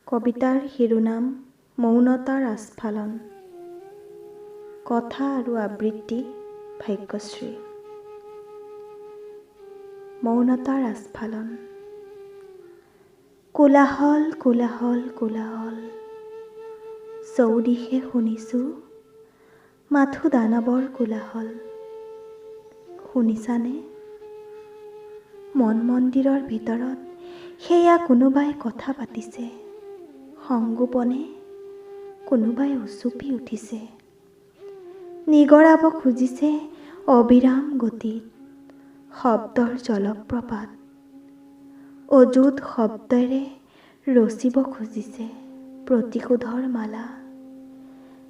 কবিতাৰ শিৰোনাম মৌনতাৰ আস্ফালন। কথা আৰু আবৃত্তি ভাগ্যশ্ৰী। মৌনতাৰ আস্ফালন। কোলাহল কোলাহল কোলাহল, চৌদিশে শুনিছো মাথো দানৱৰ কোলাহল। শুনিছানে? মন মন্দিৰৰ ভিতৰত সেয়া কোনোবাই কথা পাতিছে, সংগোপনে কোনোবাই উচুপি উঠিছে, নিগৰাব খুজিছে অবিৰাম গতিত শব্দৰ জলপ্ৰপাত, অযুত শব্দৰে ৰচিব খুজিছে প্ৰতিশোধৰ মালা।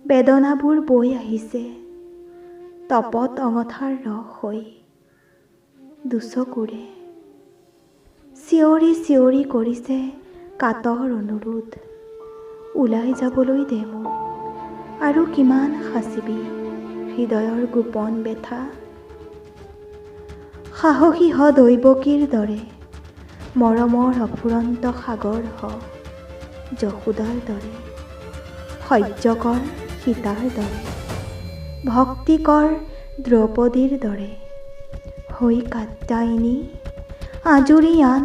বেদনাবোৰ বৈ আহিছে তপত অঙঠাৰ ৰস হৈ, দুচকুৰে চিঞৰি চিঞৰি কৰিছে কাতৰ অনুৰোধ। ওলাই যাবলৈ দে মোক, আৰু কিমান সাঁচিবি হৃদয়ৰ গোপন বেথা। সাহসী হ দৈৱকীৰ দৰে, মৰমৰ অফুৰন্ত সাগৰ হ যশোদাৰ দৰে, সহ্যকৰ সীতাৰ দৰে, ভক্তিকৰ দ্ৰৌপদীৰ দৰে, হৈ কাত্যায়নী আজুৰি আন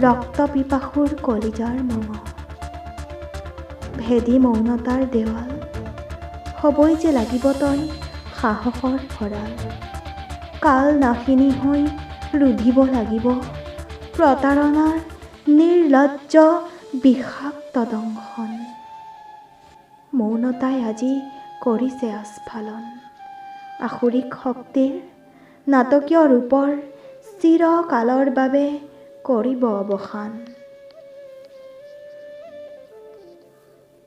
ৰক্তপিপাসুৰ কলিজাৰ মঙহ। ভেদি মৌনতাৰ দেৱাল হ'বই যে লাগিব তই সাহসৰ ভঁৰাল। কাল নাশিনী হৈ ৰুধিব লাগিব প্ৰতাৰণাৰ নিৰ্লজ্জ বিষাক্ত দংশন। মৌনতাই আজি কৰিছে আস্ফালন, আসুৰিক শক্তিৰ নাটকীয় ৰূপৰ চিৰকালৰ বাবে কৰিব অৱসান।